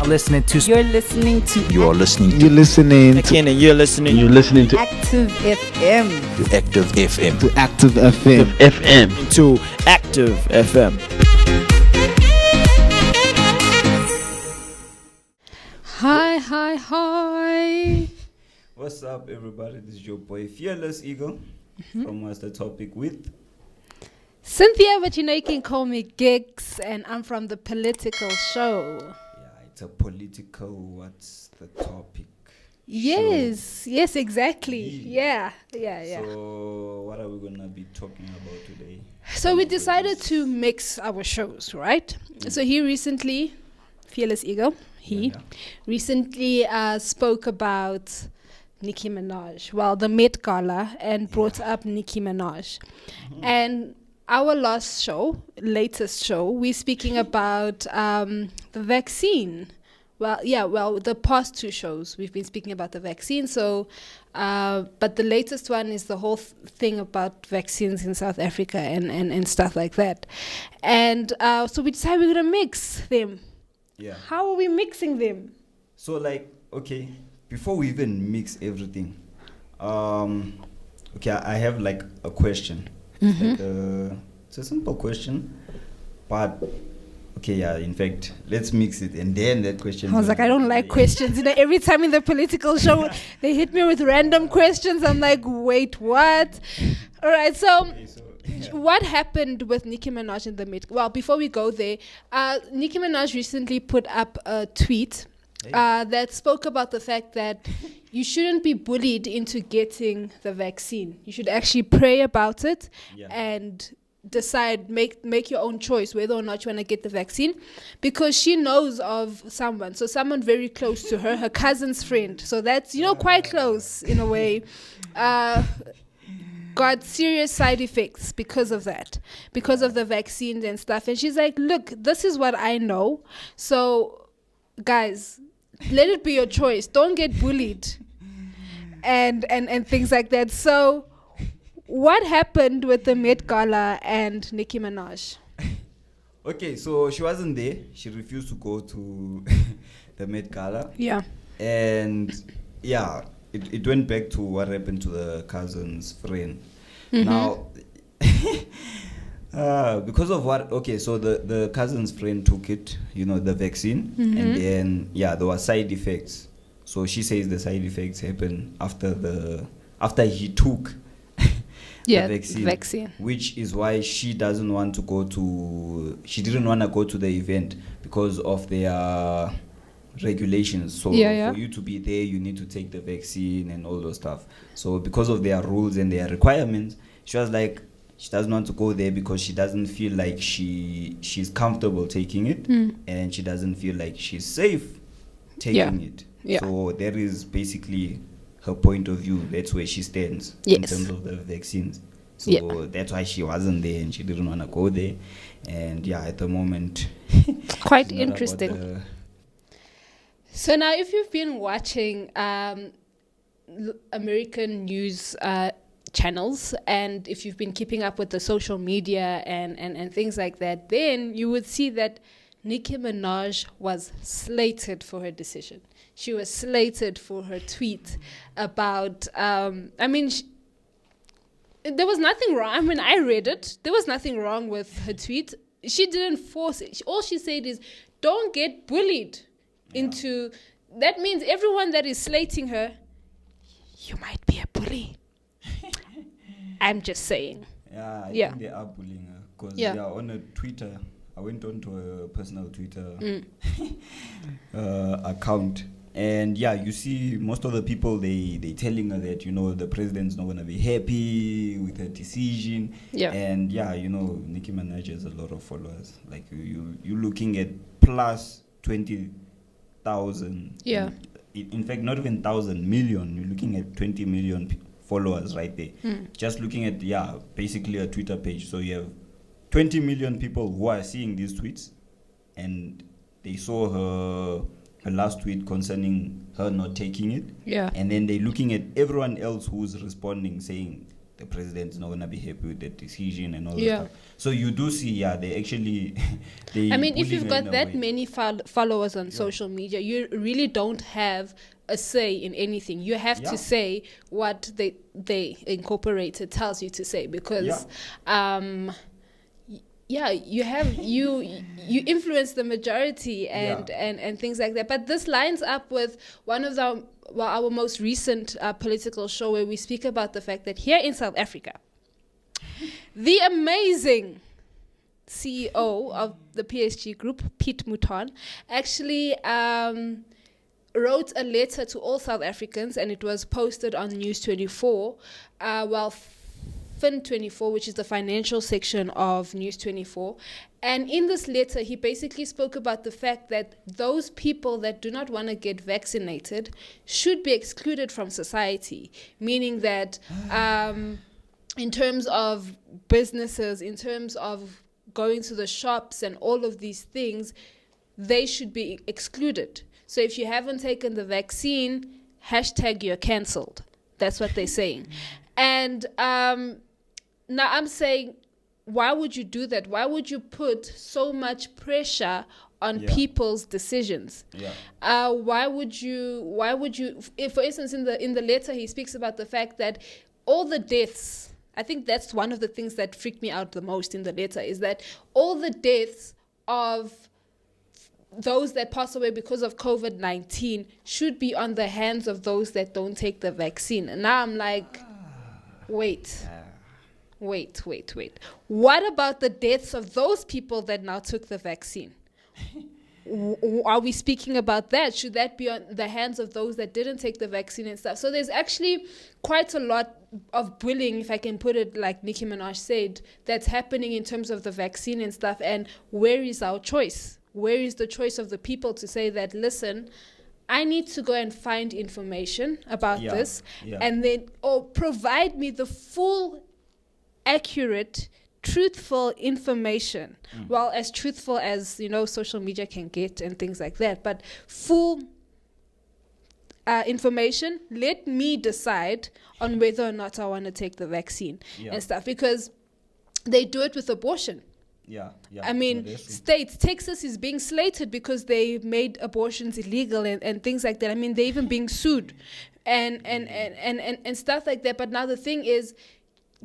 Listening to You're listening to You are listening to You're listening to Again, and you're listening to Active FM. Active FM. Active FM. FM. to Active FM. Hi. What's up, everybody? This is your boy Fearless Eagle from What's the Topic with. Cynthia, but you know you can call me Gigs, and I'm from the Political Show. Yeah, it's a political. What's the topic? Yes, exactly. Yeah. Yeah. So, what are we gonna be talking about today? So we decided to mix our shows, right? So he recently, Fearless Eagle, recently spoke about Nicki Minaj. Well, the Met Gala, and brought up Nicki Minaj. And our latest show, we're speaking about the vaccine. Well, the past two shows, we've been speaking about the vaccine. So, but the latest one is the whole thing about vaccines in South Africa and stuff like that. And so we decided we're going to mix them. Yeah. How are we mixing them? So, okay, before we even mix everything, okay, I have like a question. It's a simple question, but okay, yeah. In fact, let's mix it, and then that question. I was like, I don't like questions. You know, every time in the Political Show, they hit me with random questions. I'm like, wait, what? All right, so. What happened with Nicki Minaj in the Met? Well, before we go there, Nicki Minaj recently put up a tweet that spoke about the fact that you shouldn't be bullied into getting the vaccine. You should actually pray about it and decide, make your own choice whether or not you want to get the vaccine, because she knows of someone very close to her cousin's friend. So that's, quite close in a way. Got serious side effects because of that, because of the vaccines and stuff. And she's like, look, this is what I know. So, guys, let it be your choice. Don't get bullied and things like that. So, what happened with the Met Gala and Nicki Minaj? Okay, so she wasn't there. She refused to go to the Met Gala. Yeah. And, yeah. It went back to what happened to the cousin's friend. Now, because of what? Okay, so the cousin's friend took it, the vaccine, and then there were side effects. So she says the side effects happened after he took the vaccine, which is why she didn't want to go to the event because of their regulations. So for you to be there, you need to take the vaccine and all those stuff. So because of their rules and their requirements, she was like, she doesn't want to go there because she doesn't feel like she's comfortable taking it, and she doesn't feel like she's safe taking it. So there is basically her point of view. That's where she stands in terms of the vaccines. So that's why she wasn't there and she didn't want to go there. And at the moment, quite interesting. So now, if you've been watching American news channels, and if you've been keeping up with the social media and things like that, then you would see that Nicki Minaj was slated for her decision. She was slated for her tweet about, there was nothing wrong. I mean, I read it. There was nothing wrong with her tweet. She didn't force it. All she said is, don't get bullied into. That means everyone that is slating her, you might be a bully. I'm just saying. I think they are bullying her because on a Twitter, I went on to a personal Twitter account, and you see most of the people they telling her that the president's not gonna be happy with her decision. And Nicki Minaj has a lot of followers. Like you looking at plus 20,000. In fact, not even 1,000 million. You're looking at 20 million followers right there. Just looking at basically a Twitter page. So you have 20 million people who are seeing these tweets, and they saw her last tweet concerning her not taking it. And then they're looking at everyone else who's responding, saying the president's not gonna be happy with that decision and all that Yeah. stuff. So you do see, they actually. They I mean, if bullying you've her got in a that way. many followers on social media, you really don't have a say in anything. You have Yeah. to say what they incorporated tells you to say, because you influence the majority and things like that. But this lines up with one of our most recent political show, where we speak about the fact that here in South Africa, the amazing CEO of the PSG Group, Piet Mouton, actually wrote a letter to all South Africans, and it was posted on News 24, Fin 24, which is the financial section of News 24. And in this letter, he basically spoke about the fact that those people that do not want to get vaccinated should be excluded from society, meaning that in terms of businesses, in terms of going to the shops and all of these things, they should be excluded. So if you haven't taken the vaccine, hashtag you're cancelled. That's what they're saying. And now I'm saying, why would you do that? Why would you put so much pressure on people's decisions? Why would you if, for instance, in the letter, he speaks about the fact that all the deaths, I think that's one of the things that freaked me out the most in the letter, is that all the deaths of those that pass away because of COVID-19 should be on the hands of those that don't take the vaccine. And now I'm like, wait. What about the deaths of those people that now took the vaccine? Are we speaking about that? Should that be on the hands of those that didn't take the vaccine and stuff? So there's actually quite a lot of bullying, if I can put it like Nicki Minaj said, that's happening in terms of the vaccine and stuff. And where is our choice? Where is the choice of the people to say that, listen, I need to go and find information about this and then provide me the full, accurate, truthful information. Well, as truthful as, social media can get and things like that, but full information. Let me decide on whether or not I want to take the vaccine and stuff, because they do it with abortion. I mean, Texas is being slated because they made abortions illegal and things like that. I mean, they're even being sued and stuff like that. But now the thing is,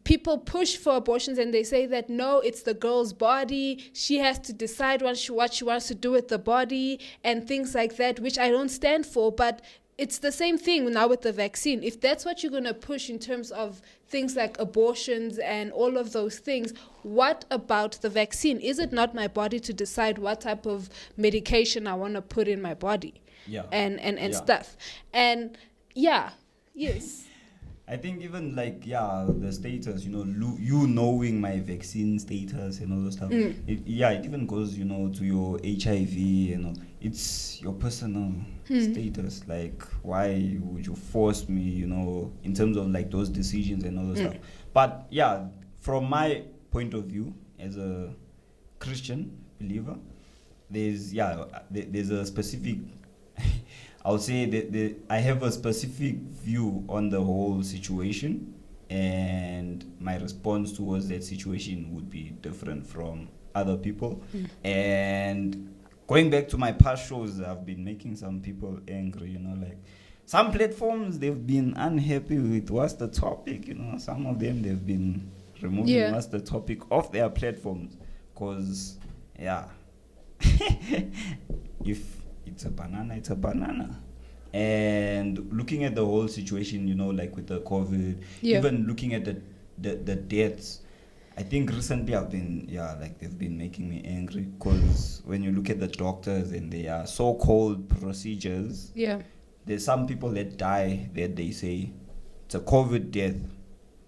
people push for abortions and they say that, no, it's the girl's body. She has to decide what she wants to do with the body and things like that, which I don't stand for. But it's the same thing now with the vaccine. If that's what you're going to push in terms of things like abortions and all of those things, what about the vaccine? Is it not my body to decide what type of medication I want to put in my body? And stuff. And yes. I think even the status, you knowing my vaccine status and all those stuff. It even goes, to your HIV, it's your personal status. Like, why would you force me, in terms of like those decisions and all those stuff. But from my point of view as a Christian believer, there's a specific I would say that I have a specific view on the whole situation, and my response towards that situation would be different from other people. And going back to my past shows, I've been making some people angry, like some platforms, they've been unhappy with what's the topic, some of them, they've been removing what's the topic off their platforms, because if it's a banana, it's a banana. And looking at the whole situation, like with the COVID, even looking at the deaths, I think recently I've been, they've been making me angry, because when you look at the doctors and their so-called procedures, there's some people that die that they say it's a COVID death,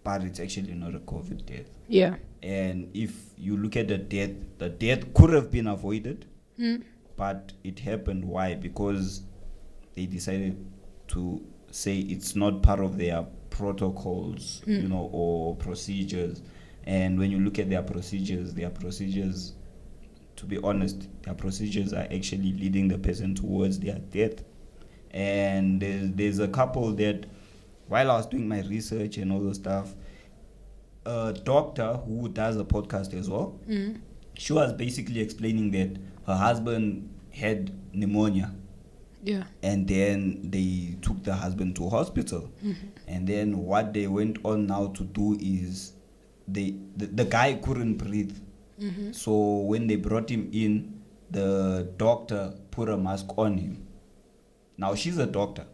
but it's actually not a COVID death. And if you look at the death could have been avoided. But it happened. Why? Because they decided to say it's not part of their protocols, or procedures. And when you look at their procedures, to be honest, their procedures are actually leading the person towards their death. And there's a couple that, while I was doing my research and all those stuff, a doctor who does a podcast as well. She was basically explaining that her husband had pneumonia. Yeah. And then they took the husband to hospital. And then what they went on now to do is the guy couldn't breathe. So when they brought him in, the doctor put a mask on him. Now she's a doctor.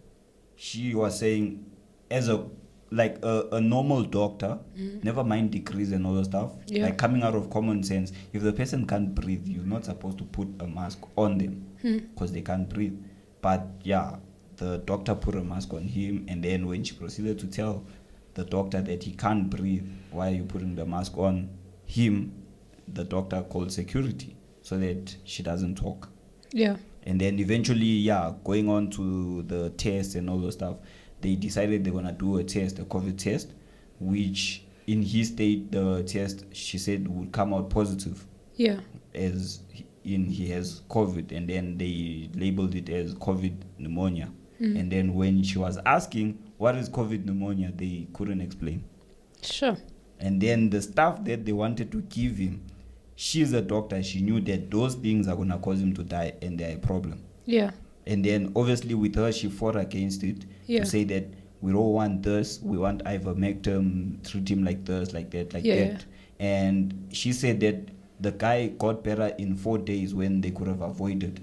She was saying, as a normal doctor, never mind degrees and all that stuff, like coming out of common sense, if the person can't breathe, you're not supposed to put a mask on them because they can't breathe. But yeah, the doctor put a mask on him, and then when she proceeded to tell the doctor that he can't breathe, why are you putting the mask on him, the doctor called security so that she doesn't talk. Yeah. And then eventually, going on to the test and all those stuff, they decided they're gonna do a COVID test, which in his state, the test, she said, would come out positive. Yeah. As he has COVID, and then they labeled it as COVID pneumonia. And then when she was asking what is COVID pneumonia, they couldn't explain. Sure. And then the stuff that they wanted to give him, she's a doctor, she knew that those things are gonna cause him to die, and they're a problem. Yeah. And then obviously with her, she fought against it to say that we don't want this, we want ivermectin, treat him like this, like that, like that. And she said that the guy got better in 4 days when they could have avoided.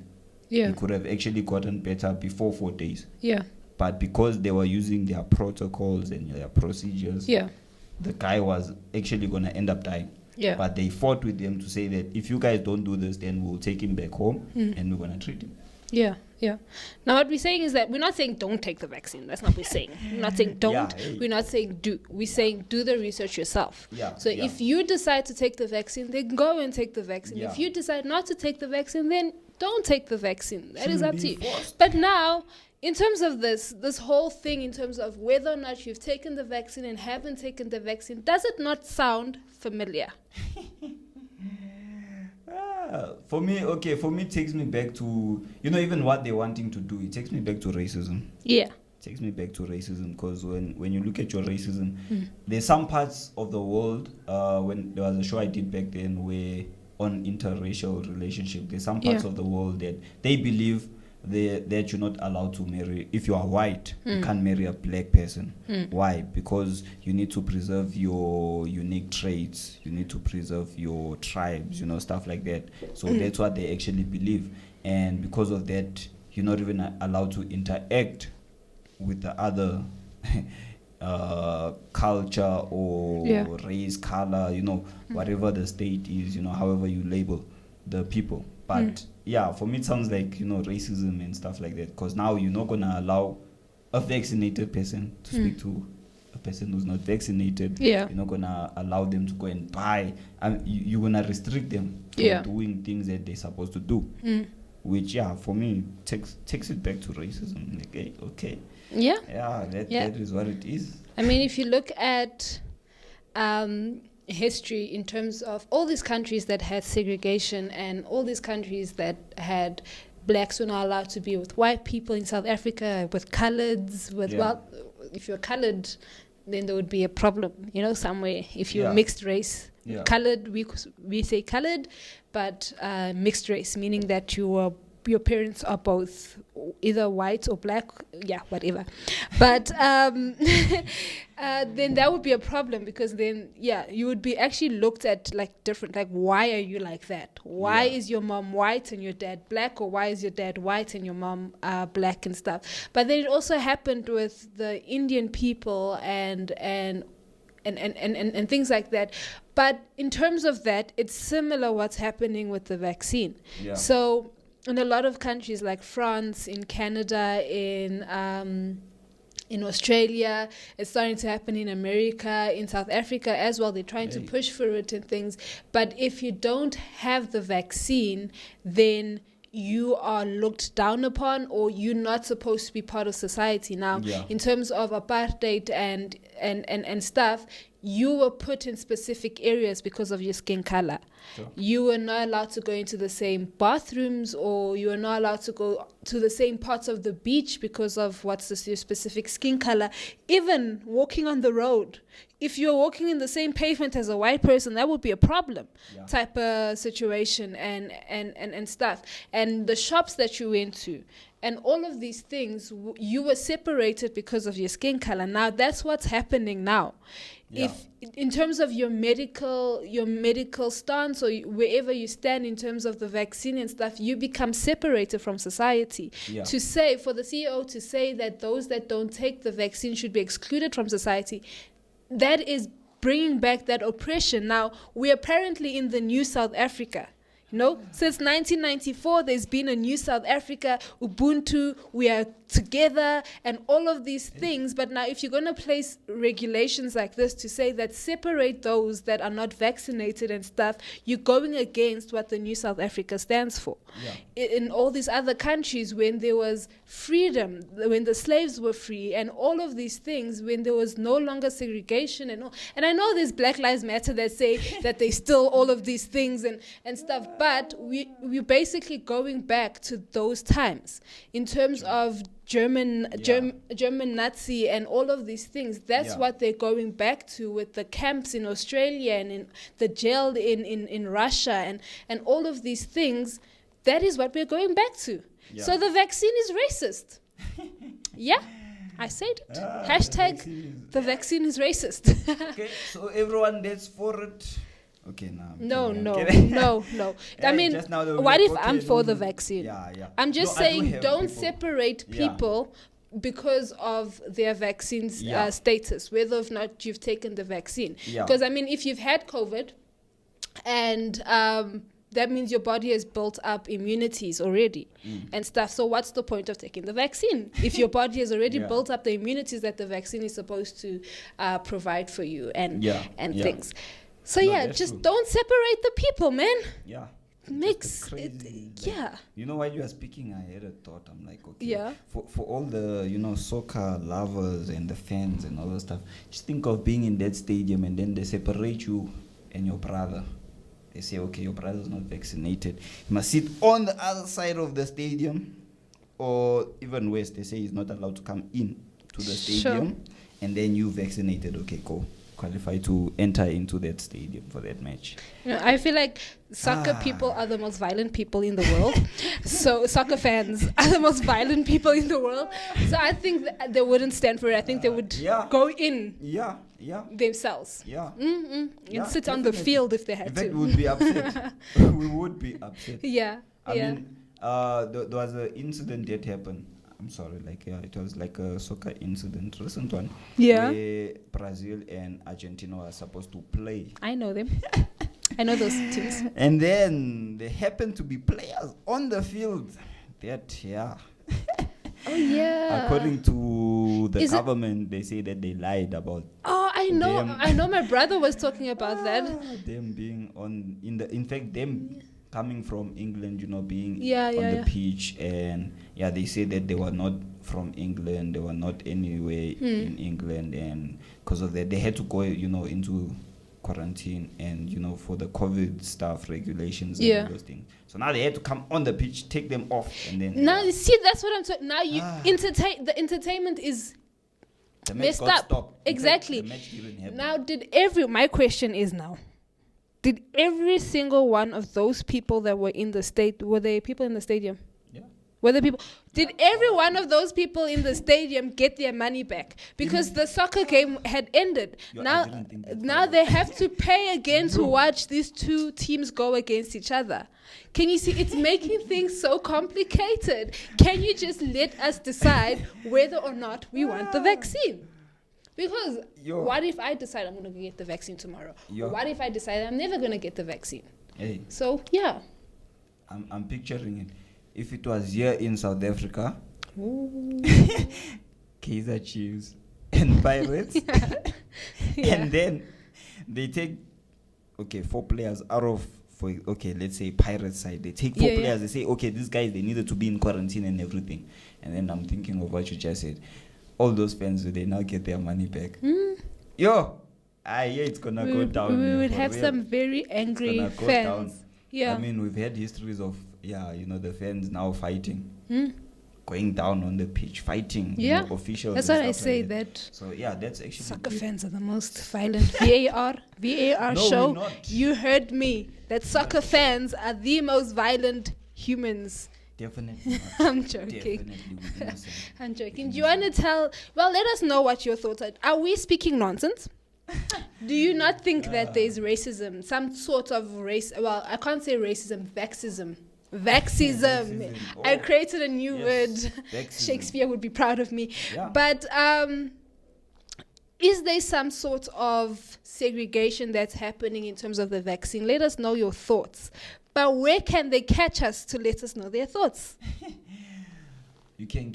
Yeah. He could have actually gotten better before 4 days. Yeah. But because they were using their protocols and their procedures, the guy was actually going to end up dying. Yeah. But they fought with them to say that if you guys don't do this, then we'll take him back home and we're going to treat him. Yeah, yeah. Now what we're saying is that we're not saying don't take the vaccine. That's not what we're saying. We're not saying don't. We're not saying do. We're saying do the research yourself. So if you decide to take the vaccine, then go and take the vaccine. If you decide not to take the vaccine, then don't take the vaccine. That is up to you. But now, in terms of this whole thing, in terms of whether or not you've taken the vaccine and haven't taken the vaccine, does it not sound familiar? For me, it takes me back to, even what they're wanting to do, it takes me back to racism. Yeah. It takes me back to racism, because when you look at your racism, there's some parts of the world, when there was a show I did back then where on interracial relationship, there's some parts of the world that they believe that you're not allowed to marry. If you are white, you can't marry a black person. Why? Because you need to preserve your unique traits, you need to preserve your tribes, stuff like that. So that's what they actually believe. And because of that, you're not even allowed to interact with the other culture or race, color, whatever the state is, however you label the people. But for me it sounds like, racism and stuff like that, because now you're not going to allow a vaccinated person to speak to a person who's not vaccinated. You're not going to allow them to go and buy, you're going to restrict them from doing things that they're supposed to do, which for me takes it back to racism. Like, okay, that is what it is. I mean, if you look at history in terms of all these countries that had segregation and all these countries that had blacks were not allowed to be with white people, in South Africa with coloreds, if you're colored, then there would be a problem, somewhere. If you're mixed race, colored, we say colored, but mixed race, meaning that your parents are both either white or black, whatever. But then that would be a problem, because then, you would be actually looked at like different, like, why are you like that? Why is your mom white and your dad black? Or why is your dad white and your mom black and stuff? But then it also happened with the Indian people and things like that. But in terms of that, it's similar what's happening with the vaccine. So in a lot of countries like France, in Canada, in Australia, it's starting to happen in America, in South Africa as well. They're trying to push for it and things. But if you don't have the vaccine, then you are looked down upon, or you're not supposed to be part of society. Now, in terms of apartheid and stuff, you were put in specific areas because of your skin color. Sure. You were not allowed to go into the same bathrooms, or you were not allowed to go to the same parts of the beach because of your specific skin color. Even walking on the road, if you're walking in the same pavement as a white person, that would be a problem type of situation and stuff. And the shops that you went to, and all of these things, you were separated because of your skin color. Now that's what's happening now. If in terms of your medical stance, or wherever you stand in terms of the vaccine and stuff, you become separated from society. To say, for the CEO to say that those that don't take the vaccine should be excluded from society, that is bringing back that oppression. Now, we're apparently in the new South Africa. Since 1994, there's been a new South Africa, Ubuntu, we are together, and all of these things. But now, if you're going to place regulations like this to say that separate those that are not vaccinated and stuff, you're going against what the new South Africa stands for. In all these other countries, when there was freedom, when the slaves were free, and all of these things, when there was no longer segregation and all. And I know there's Black Lives Matter that say that they still all of these things and stuff. But we're basically going back to those times in terms of German Nazi and all of these things. That's what they're going back to with the camps in Australia and in the jail in Russia and all of these things. That is what we're going back to. So the vaccine is racist. I said it. Hashtag the vaccine is racist. Okay, so everyone that's for it. Okay, no. I mean, what if I'm for the vaccine? I'm just saying, don't separate people because of their vaccine status, whether or not you've taken the vaccine. Because, I mean, if you've had COVID and that means your body has built up immunities already and stuff. So what's the point of taking the vaccine if your body has already built up the immunities that the vaccine is supposed to provide for you and things? So just true. Don't separate the people, man. Makes it, You know, while you were speaking, I had a thought. I'm like, okay, for all the soccer lovers and the fans and all that stuff, just think of being in that stadium and then they separate you and your brother. They say, okay, your brother's not vaccinated. He must sit on the other side of the stadium, or even worse, they say he's not allowed to come in to the stadium, and then you vaccinated. Okay, go. Qualify to enter into that stadium for that match. I feel like soccer people are the most violent people in the world. So soccer fans are the most violent people in the world. So I think they wouldn't stand for it. I think they would go in themselves. And sit on the field if they had to. In fact, we would be upset. We would be upset. I mean, there was an incident that happened. I'm sorry, it was like a soccer incident, recent one. Where Brazil and Argentina were supposed to play. I know them. I know those teams. And then there happened to be players on the field that, according to the government, they say that they lied about. Oh, I know. I know my brother was talking about that. Them being in fact, them coming from England, being on the pitch, and they say that they were not from England, they were not anywhere in England, and because of that, they had to go, into quarantine, and for the COVID stuff, regulations, and all those things. So now they had to come on the pitch, take them off, and then now you see, that's what I'm talking. Now you the entertainment is messed up. Stopped. Exactly. The match didn't happen. Now, my question is now, did every single one of those people that were in the were there people in the stadium? Were there people? Did every one of those people in the stadium get their money back? Because the soccer game had ended. Now they have to pay again to watch these two teams go against each other. Can you see? It's making things so complicated. Can you just let us decide whether or not we want the vaccine? Because what if I decide I'm going to get the vaccine tomorrow? What if I decide I'm never going to get the vaccine? So, I'm picturing it. If it was here in South Africa, Kaizer Chiefs and Pirates, and then they take, 4 players out of, let's say Pirates side. They take 4 players, they say, these guys, they needed to be in quarantine and everything. And then I'm thinking of what you just said. All those fans, do they now get their money back? It's gonna go down. We yeah, would for have real. some very It's angry gonna go fans. down. Yeah. I mean, we've had histories of the fans now fighting, Hmm? going down on the pitch, fighting. Yeah. Officials. That's and what I stuff say. like That So yeah, that's actually soccer good. fans are the most violent. VAR No, show. we're not. You heard me. That soccer fans are the most violent humans. Definitely not. I'm joking. Definitely we're innocent. I'm joking. Do you want to tell? Well, let us know what your thoughts are. Are we speaking nonsense? Do you not think that there's racism, some sort of race? Well, I can't say racism, vaxism. Vaxism. I Oh, created a new word. vaxism. Shakespeare would be proud of me. Yeah. But is there some sort of segregation that's happening in terms of the vaccine? Let us know your thoughts. But where can they catch us to let us know their thoughts? You can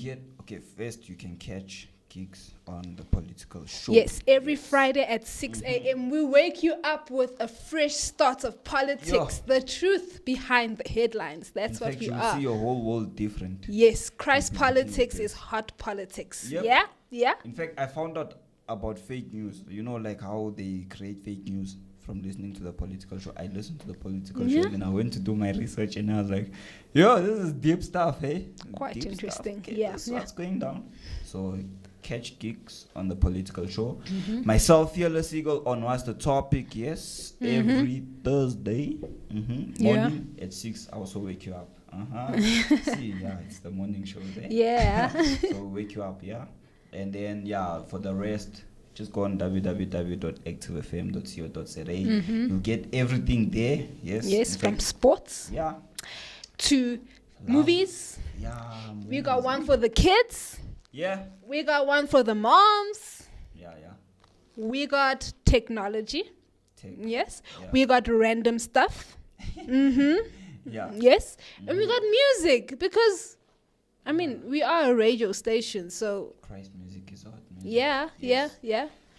first you can catch gigs on the political show. Yes, every Friday at 6 a.m. we wake you up with a fresh start of politics, the truth behind the headlines. That's In what fact, we you'll are. see your whole world different. Yes, Christ Completely politics different. is hot politics. Yep. Yeah? Yeah? In fact, I found out about fake news. You know, like how they create fake news from listening to the political show. I listened to the political show, and I went to do my research, and I was like, "Yo, this is deep stuff, hey? Quite Deep interesting. Stuff. Okay, Yeah, that's yeah. what's going down." So catch gigs on the political show. Myself, Fearless Eagle, on What's the Topic? Yes, every Thursday morning at 6. I also wake you up. See, it's the morning show there. Yeah. So wake you up, yeah. And then for the rest, just go on www.activefm.co.za. You'll get everything there. Yes. Yes, In from fact, sports yeah. to movies. Yeah. We got one for the kids. Yeah. We got one for the moms. Yeah. We got technology. Yes. Yeah. We got random stuff. Yeah. Yes. And we got music because, I mean, we are a radio station. So, Christ, music is hot, man. yeah.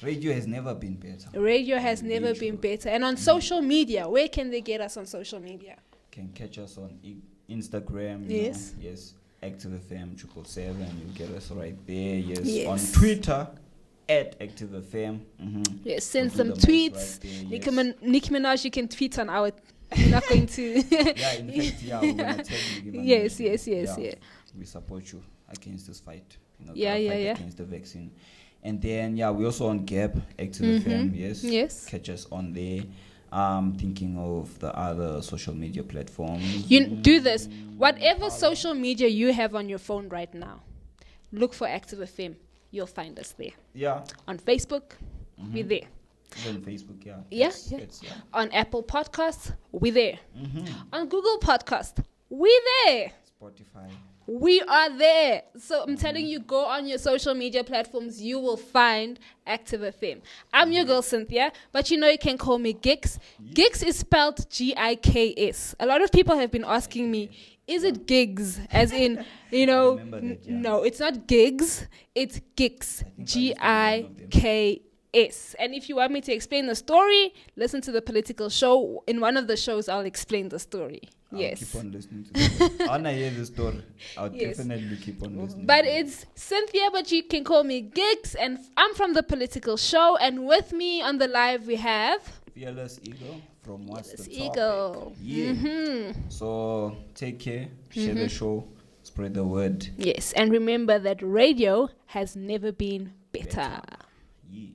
Radio has never been better. Radio has never been better. And on social media, where can they get us on social media? Can catch us on Instagram. Yes. Yes. Active FM 777. You'll get us right there. Yes. Yes. On Twitter at Active FM. Yes, send We'll some do the most tweets. right there, Nicki Minaj, you can tweet on our. We're not going to. in fact, we're gonna tell you. Yes. We support you against this fight. Fight Yeah. against the vaccine. And then we're also on Gap, Active FM. Yes. Catch us on there. Thinking of the other social media platforms. You do this. Whatever social media you have on your phone right now, look for Active FM. You'll find us there. Yeah. On Facebook, we're there. On Facebook, yeah. Yeah. On Apple Podcasts, we're there. On Google Podcasts, we're there. Spotify. We are there. So I'm telling you, go on your social media platforms. You will find Active FM. I'm your girl, Cynthia. But you can call me Gix. Gix is spelled Giks. A lot of people have been asking me, is it gigs? As in, remember that, no, it's not gigs. It's Gix. Giks. And if you want me to explain the story, listen to the political show. In one of the shows, I'll explain the story. Yes. I'll keep on listening to this. I want to hear the story. I'll Yes. definitely keep on listening. But it's Cynthia, but you can call me Gix, and I'm from the political show. And with me on the live, we have Fearless Eagle from What's the Topic? Eagle. Yeah. So take care, share the show, spread the word. Yes, and remember that radio has never been better. Yeah.